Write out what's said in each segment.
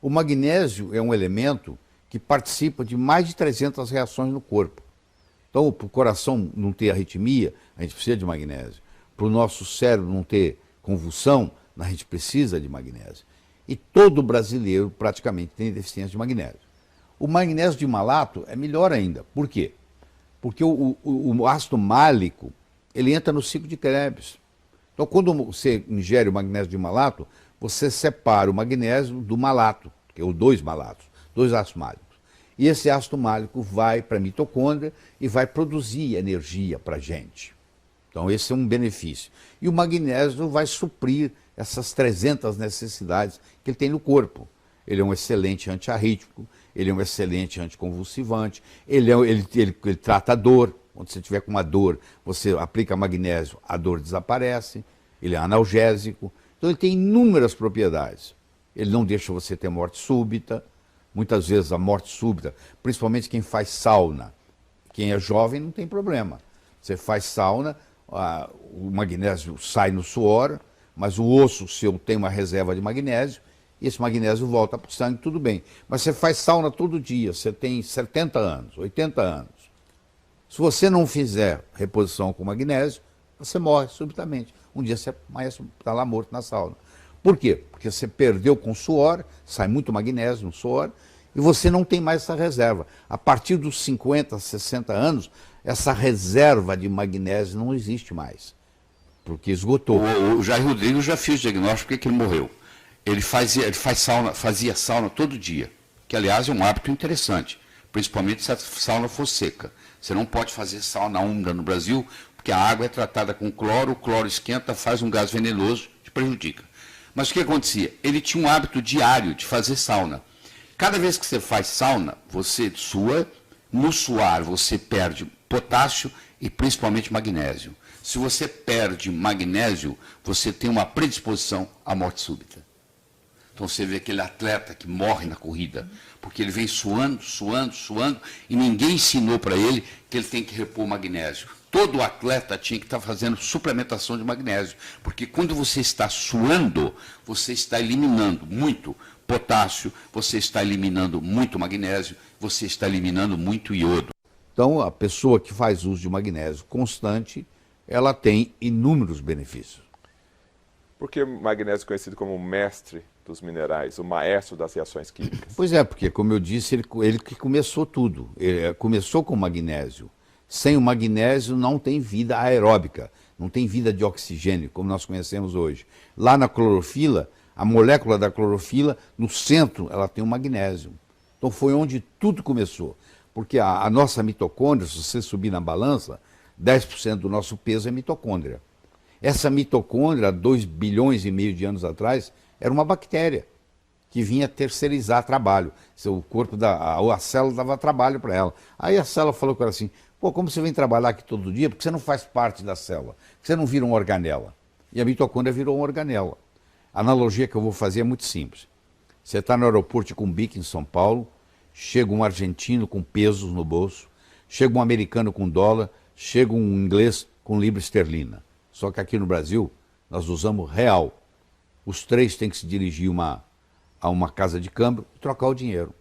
O magnésio é um elemento que participa de mais de 300 reações no corpo. Então, para o coração não ter arritmia, a gente precisa de magnésio. Para o nosso cérebro não ter convulsão, a gente precisa de magnésio. E todo brasileiro praticamente tem deficiência de magnésio. O magnésio de malato é melhor ainda. Por quê? Porque o ácido málico, ele entra no ciclo de Krebs. Então, quando você ingere o magnésio de malato, você separa o magnésio do malato, que é os dois malatos, dois ácidos málicos. E esse ácido málico vai para a mitocôndria e vai produzir energia para a gente. Então, esse é um benefício. E o magnésio vai suprir essas 300 necessidades que ele tem no corpo. Ele é um excelente antiarrítmico, ele é um excelente anticonvulsivante, ele trata a dor. Quando você tiver com uma dor, você aplica magnésio, a dor desaparece. Ele é analgésico. Então, ele tem inúmeras propriedades. Ele não deixa você ter morte súbita. Muitas vezes a morte súbita, principalmente quem faz sauna. Quem é jovem não tem problema. Você faz sauna, o magnésio sai no suor, mas o osso seu tem uma reserva de magnésio, e esse magnésio volta para o sangue, tudo bem. Mas você faz sauna todo dia, você tem 70 anos, 80 anos. Se você não fizer reposição com magnésio, você morre subitamente. Um dia você está lá morto na sauna. Por quê? Porque você perdeu com suor, sai muito magnésio no suor, e você não tem mais essa reserva. A partir dos 50, 60 anos, essa reserva de magnésio não existe mais, porque esgotou. O Jair Rodrigues já fez o diagnóstico porque ele morreu. Ele fazia sauna todo dia, que aliás é um hábito interessante, principalmente se a sauna for seca. Você não pode fazer sauna úmida no Brasil, porque a água é tratada com cloro, o cloro esquenta, faz um gás venenoso, te prejudica. Mas o que acontecia? Ele tinha um hábito diário de fazer sauna. Cada vez que você faz sauna, você sua, no suar você perde potássio e principalmente magnésio. Se você perde magnésio, você tem uma predisposição à morte súbita. Então você vê aquele atleta que morre na corrida, porque ele vem suando, suando, suando, e ninguém ensinou para ele que ele tem que repor magnésio. Todo atleta tinha que estar fazendo suplementação de magnésio, porque quando você está suando, você está eliminando muito potássio, você está eliminando muito magnésio, você está eliminando muito iodo. Então, a pessoa que faz uso de magnésio constante, ela tem inúmeros benefícios. Por que o magnésio é conhecido como o mestre dos minerais, o maestro das reações químicas? Pois é, porque, como eu disse, ele que começou tudo. Ele começou com o magnésio. Sem o magnésio não tem vida aeróbica, não tem vida de oxigênio, como nós conhecemos hoje. Lá na clorofila, a molécula da clorofila, no centro, ela tem o magnésio. Então foi onde tudo começou. Porque a nossa mitocôndria, se você subir na balança, 10% do nosso peso é mitocôndria. Essa mitocôndria, 2 bilhões e meio de anos atrás, era uma bactéria que vinha terceirizar trabalho. O corpo a célula dava trabalho para ela. Aí a célula falou com ela assim: pô, como você vem trabalhar aqui todo dia? Porque você não faz parte da célula, você não vira uma organela. E a mitocôndria virou uma organela. A analogia que eu vou fazer é muito simples. Você está no aeroporto de Cumbica, em São Paulo, chega um argentino com pesos no bolso, chega um americano com dólar, chega um inglês com libra esterlina. Só que aqui no Brasil, nós usamos real. Os três têm que se dirigir a uma casa de câmbio e trocar o dinheiro.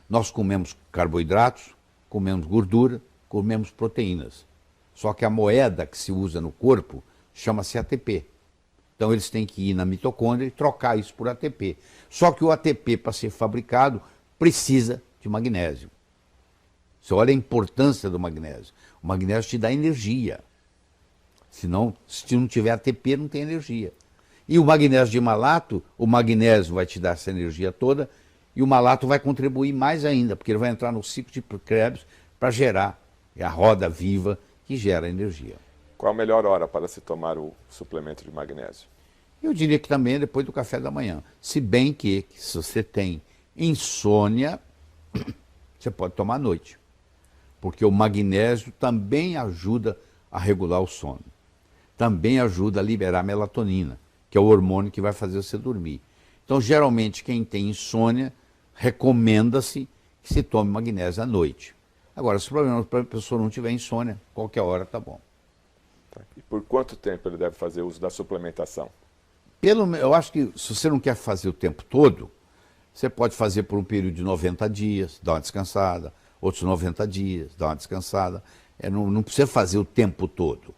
Nós comemos carboidratos, comemos gordura, comemos proteínas. Só que a moeda que se usa no corpo chama-se ATP. Então eles têm que ir na mitocôndria e trocar isso por ATP. Só que o ATP, para ser fabricado, precisa de magnésio. Você olha a importância do magnésio. O magnésio te dá energia. Senão, se não tiver ATP, não tem energia. E o magnésio de malato, o magnésio vai te dar essa energia toda, e o malato vai contribuir mais ainda, porque ele vai entrar no ciclo de Krebs para gerar a roda viva que gera energia. Qual a melhor hora para se tomar o suplemento de magnésio? Eu diria que também é depois do café da manhã. Se bem que se você tem insônia, você pode tomar à noite. Porque o magnésio também ajuda a regular o sono. Também ajuda a liberar melatonina, que é o hormônio que vai fazer você dormir. Então, geralmente, quem tem insônia, recomenda-se que se tome magnésio à noite. Agora, se o problema para a pessoa não tiver insônia, qualquer hora tá bom. E por quanto tempo ele deve fazer uso da suplementação? Eu acho que se você não quer fazer o tempo todo, Você pode fazer por um período de 90 dias, dar uma descansada, outros 90 dias, dar uma descansada. Não precisa fazer o tempo todo,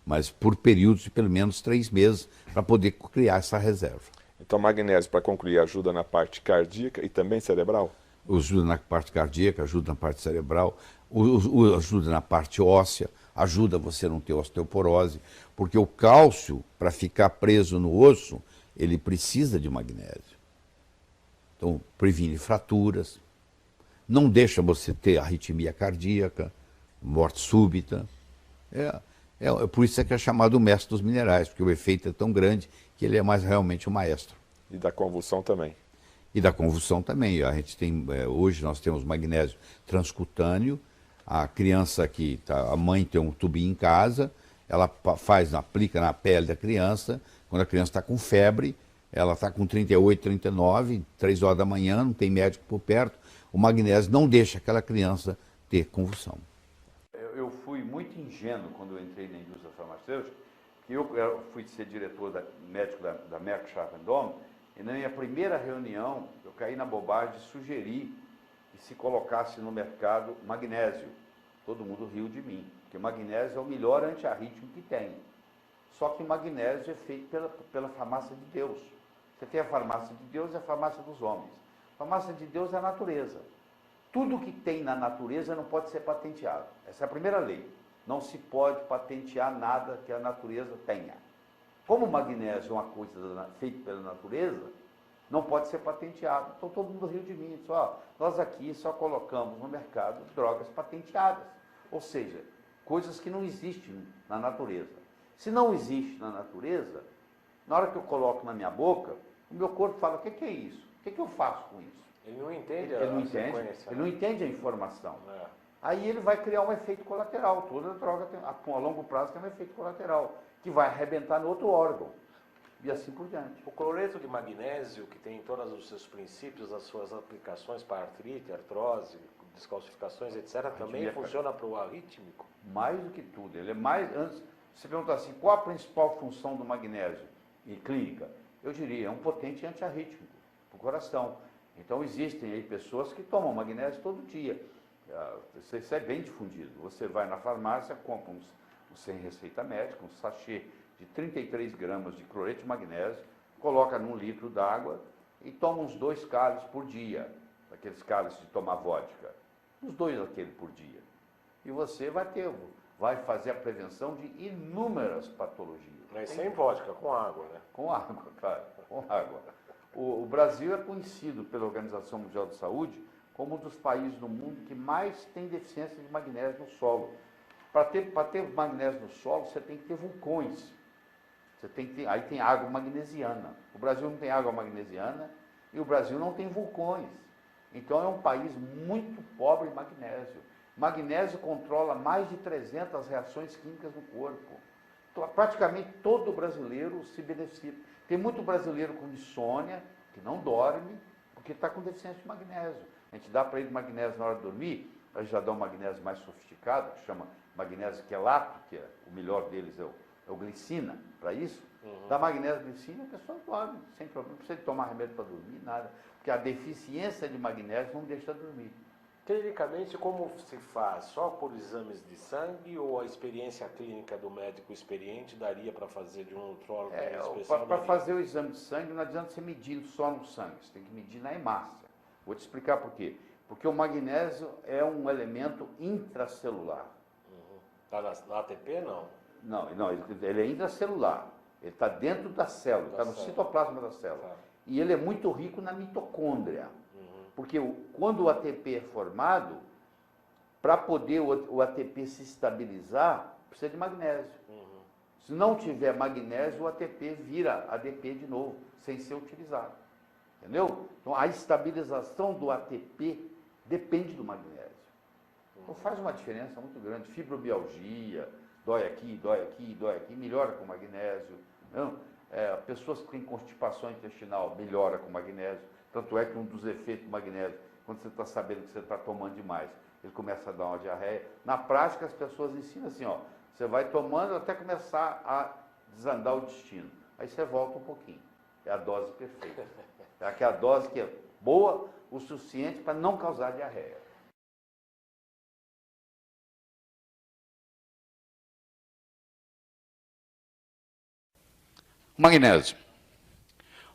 mas por períodos de pelo menos 3 meses para poder criar essa reserva. Então, magnésio, para concluir, ajuda na parte cardíaca e também cerebral? Ajuda na parte cardíaca, ajuda na parte cerebral, ajuda na parte óssea, ajuda você a não ter osteoporose, porque o cálcio, para ficar preso no osso, ele precisa de magnésio. Então, previne fraturas, não deixa você ter arritmia cardíaca, morte súbita. Por isso é que é chamado o mestre dos minerais, porque o efeito é tão grande que ele é mais realmente o maestro. E da convulsão também? E da convulsão também. A gente tem, hoje nós temos magnésio transcutâneo. A criança a mãe tem um tubinho em casa, ela aplica na pele da criança. Quando a criança está com febre, ela está com 38, 39, 3 horas da manhã, não tem médico por perto. O magnésio não deixa aquela criança ter convulsão. Eu fui muito ingênuo quando eu entrei na indústria farmacêutica, que eu fui ser médico da Merck Sharp & Dohme, e na minha primeira reunião eu caí na bobagem de sugerir que se colocasse no mercado magnésio. Todo mundo riu de mim, porque magnésio é o melhor antiarrítmico que tem. Só que magnésio é feito pela farmácia de Deus. Você tem a farmácia de Deus e a farmácia dos homens. A farmácia de Deus é a natureza. Tudo que tem na natureza não pode ser patenteado. Essa é a primeira lei. Não se pode patentear nada que a natureza tenha. Como o magnésio é uma coisa feita pela natureza, não pode ser patenteado. Então todo mundo riu de mim. Disse, nós aqui só colocamos no mercado drogas patenteadas. Ou seja, coisas que não existem na natureza. Se não existe na natureza, na hora que eu coloco na minha boca, o meu corpo fala, o que é isso? O que eu faço com isso? Ele não entende ele não entende a informação. Aí ele vai criar um efeito colateral. Toda droga, a longo prazo, tem um efeito colateral, que vai arrebentar no outro órgão. E assim por diante. O cloreto de magnésio, que tem todos os seus princípios, as suas aplicações para artrite, artrose, descalcificações, etc., também funciona para o arrítmico? Mais do que tudo. Ele é mais... Antes, você pergunta assim, qual a principal função do magnésio em clínica? Eu diria, é um potente antiarrítmico para o coração. Então existem aí pessoas que tomam magnésio todo dia. Isso é bem difundido. Você vai na farmácia, compra sem receita médica, um sachê de 33 gramas de cloreto de magnésio, coloca num litro d'água e toma uns 2 cálices por dia, aqueles cálices de tomar vodka, uns 2 daquele por dia. E você vai fazer a prevenção de inúmeras patologias. Mas sem vodka, com água, né? Com água, claro, com água. O Brasil é conhecido pela Organização Mundial de Saúde como um dos países do mundo que mais tem deficiência de magnésio no solo. Para ter magnésio no solo, você tem que ter vulcões. Aí tem água magnesiana. O Brasil não tem água magnesiana e o Brasil não tem vulcões. Então é um país muito pobre em magnésio. Magnésio controla mais de 300 reações químicas no corpo. Então, praticamente todo brasileiro se beneficia. Tem muito brasileiro com insônia, que não dorme, porque está com deficiência de magnésio. A gente dá para ele magnésio na hora de dormir, a gente já dá um magnésio mais sofisticado, que chama magnésio quelato, que é o melhor deles é o glicina, para isso. Dá magnésio glicina, a pessoa dorme, sem problema, não precisa tomar remédio para dormir, nada. Porque a deficiência de magnésio não deixa dormir. Clinicamente, como se faz? Só por exames de sangue ou a experiência clínica do médico experiente daria para fazer de um nutrólogo especial? Para fazer o exame de sangue, não adianta você medir só no sangue, você tem que medir na hemácia. Vou te explicar por quê. Porque o magnésio é um elemento intracelular. Está na ATP, não? Não, ele é intracelular. Ele está dentro da célula, está no citoplasma da célula. Tá. E ele é muito rico na mitocôndria. Porque quando o ATP é formado, para poder o ATP se estabilizar, precisa de magnésio. Se não tiver magnésio, o ATP vira ADP de novo, sem ser utilizado. Entendeu? Então a estabilização do ATP depende do magnésio. Então faz uma diferença muito grande. Fibromialgia, dói aqui, melhora com magnésio. Não? Pessoas que têm constipação intestinal, melhora com magnésio. Tanto é que um dos efeitos do magnésio, quando você está sabendo que você está tomando demais, ele começa a dar uma diarreia. Na prática, as pessoas ensinam assim, você vai tomando até começar a desandar o intestino. Aí você volta um pouquinho. É a dose perfeita. É aquela dose que é boa o suficiente para não causar diarreia. O magnésio.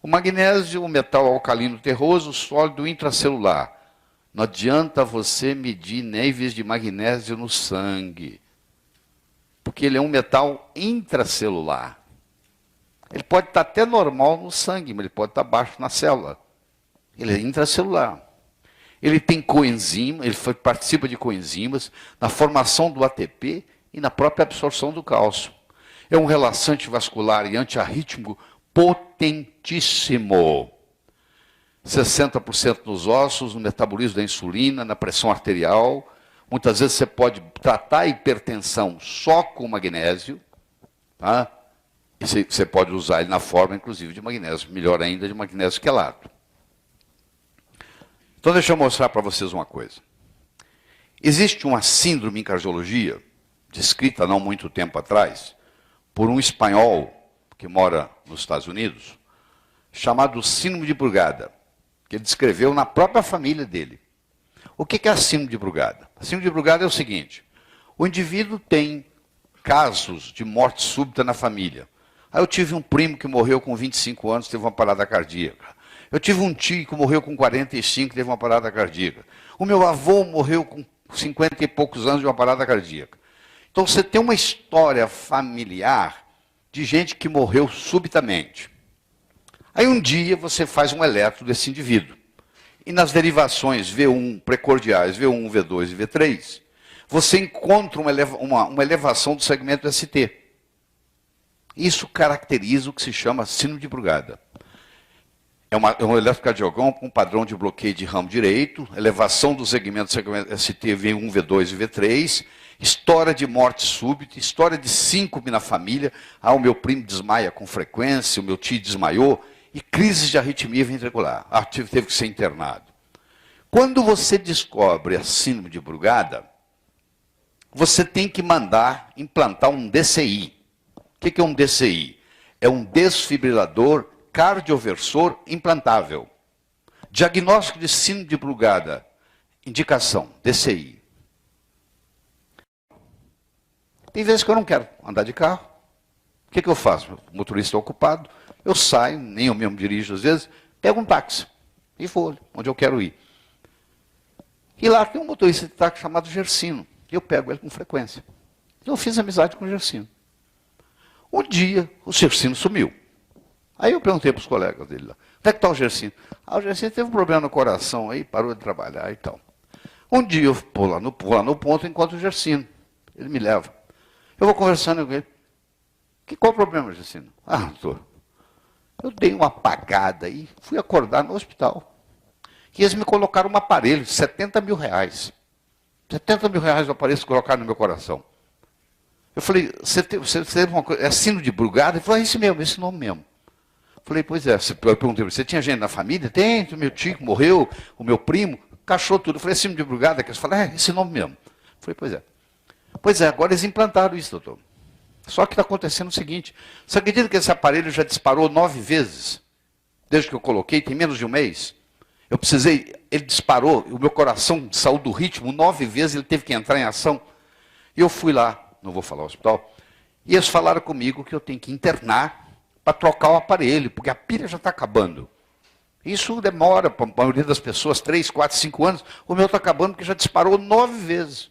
O magnésio, o metal alcalino terroso, sólido intracelular. Não adianta você medir níveis de magnésio no sangue, porque ele é um metal intracelular. Ele pode estar até normal no sangue, mas ele pode estar baixo na célula. Ele é intracelular. Ele tem coenzima, ele participa de coenzimas na formação do ATP e na própria absorção do cálcio. É um relaxante vascular e antiarrítmico potentíssimo. 60% nos ossos, no metabolismo da insulina, na pressão arterial. Muitas vezes você pode tratar a hipertensão só com magnésio, tá? E você pode usar ele na forma, inclusive, de magnésio, melhor ainda, de magnésio quelato. Então, deixa eu mostrar para vocês uma coisa. Existe uma síndrome em cardiologia, descrita há não muito tempo atrás, por um espanhol que mora nos Estados Unidos, chamado síndrome de Brugada, que ele descreveu na própria família dele. O que é a síndrome de Brugada? A síndrome de Brugada é o seguinte: o indivíduo tem casos de morte súbita na família. Aí eu tive um primo que morreu com 25 anos, teve uma parada cardíaca. Eu tive um tio que morreu com 45, teve uma parada cardíaca. O meu avô morreu com 50 e poucos anos de uma parada cardíaca. Então você tem uma história familiar de gente que morreu subitamente. Aí um dia você faz um eletro desse indivíduo. E nas derivações V1 precordiais, V1, V2 e V3, você encontra uma elevação do segmento ST. Isso caracteriza o que se chama síndrome de Brugada. É um eletrocardiograma com um padrão de bloqueio de ramo direito, elevação do segmento ST V1, V2 e V3, história de morte súbita, história de síncope na família. Ah, o meu primo desmaia com frequência, o meu tio desmaiou, e crises de arritmia ventricular. Ah, teve que ser internado. Quando você descobre a síndrome de Brugada, você tem que mandar implantar um DCI. O que é um DCI? É um desfibrilador cardioversor implantável. Diagnóstico de síndrome de Brugada. Indicação, DCI. Tem vezes que eu não quero andar de carro. O que eu faço? O motorista é ocupado. Eu saio, nem eu mesmo dirijo às vezes, pego um táxi e vou onde eu quero ir. E lá tem um motorista de táxi chamado Gersino. Eu pego ele com frequência. Eu fiz amizade com o Gersino. Um dia, o Gersino sumiu. Aí eu perguntei para os colegas dele lá, onde é que está o Gersino? Ah, o Gersino teve um problema no coração aí, parou de trabalhar e tal. Um dia eu vou lá no ponto e encontro o Gersino. Ele me leva. Eu vou conversando com ele. Qual o problema, Gersino? Ah, doutor, eu dei uma apagada aí, fui acordar no hospital. E eles me colocaram um aparelho de 70 mil reais. 70 mil reais o aparelho que colocaram no meu coração. Eu falei, você teve uma coisa, é síndrome de Brugada? Ele falou, é esse mesmo, esse nome mesmo. Eu falei, pois é. Eu perguntei, você tinha gente na família? Tem, o meu tio morreu, o meu primo, cachou tudo. Eu falei, é síndrome de Brugada? Eles falaram, é, esse nome mesmo. Eu falei, pois é. Pois é, agora eles implantaram isso, doutor. Só que está acontecendo o seguinte, você acredita que esse aparelho já disparou 9 vezes? Desde que eu coloquei, tem menos de um mês. Eu precisei, ele disparou, o meu coração saiu do ritmo 9 vezes, ele teve que entrar em ação. E eu fui lá, não vou falar o hospital, e eles falaram comigo que eu tenho que internar para trocar o aparelho, porque a pilha já está acabando. Isso demora, para a maioria das pessoas, 3, 4, 5 anos. O meu está acabando porque já disparou 9 vezes.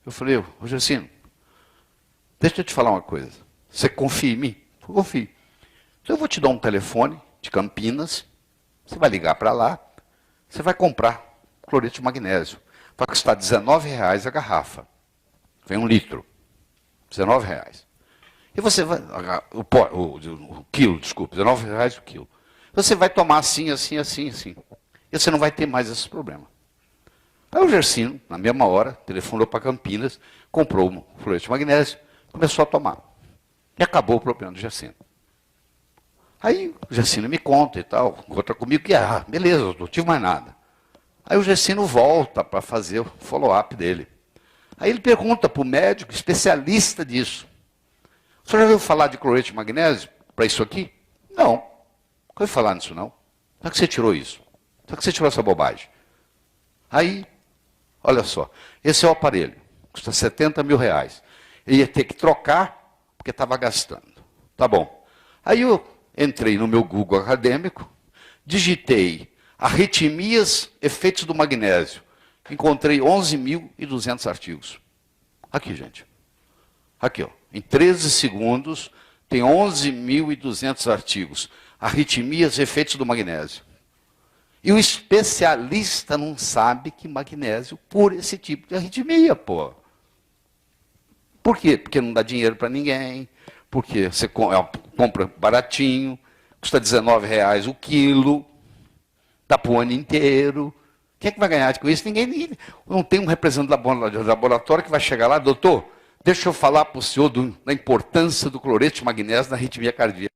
Eu falei, ô Gersino, deixa eu te falar uma coisa. Você confia em mim? Eu confio. Então eu vou te dar um telefone de Campinas, você vai ligar para lá, você vai comprar cloreto de magnésio. Vai custar R$19 a garrafa. Vem 1 litro. R$19. E você vai, o quilo, desculpa, R$19 o quilo. Você vai tomar assim, assim, assim, assim. E você não vai ter mais esses problemas. Aí o Gersino, na mesma hora, telefonou para Campinas, comprou um cloreto de magnésio, começou a tomar. E acabou o problema do Gersino. Aí o Gersino me conta e tal, encontra comigo que, beleza, eu não tive mais nada. Aí o Gersino volta para fazer o follow-up dele. Aí ele pergunta para o médico, especialista disso, o senhor já ouviu falar de cloreto de magnésio para isso aqui? Não, não ouvi falar nisso não. Onde é que você tirou isso? Onde é que você tirou essa bobagem? Aí, olha só, esse é o aparelho, custa R$70 mil. Eu ia ter que trocar, porque estava gastando. Tá bom. Aí eu entrei no meu Google acadêmico, digitei arritmias, efeitos do magnésio. Encontrei 11.200 artigos. Aqui, gente. Aqui, ó. Em 13 segundos, tem 11.200 artigos. Arritmias, efeitos do magnésio. E o especialista não sabe que magnésio cura esse tipo de arritmia, pô. Por quê? Porque não dá dinheiro para ninguém, porque você compra baratinho, custa R$19 o quilo, dá para o ano inteiro. Quem é que vai ganhar com isso? Ninguém. Não tem um representante do laboratório que vai chegar lá, doutor, deixa eu falar para o senhor da importância do cloreto de magnésio na arritmia cardíaca.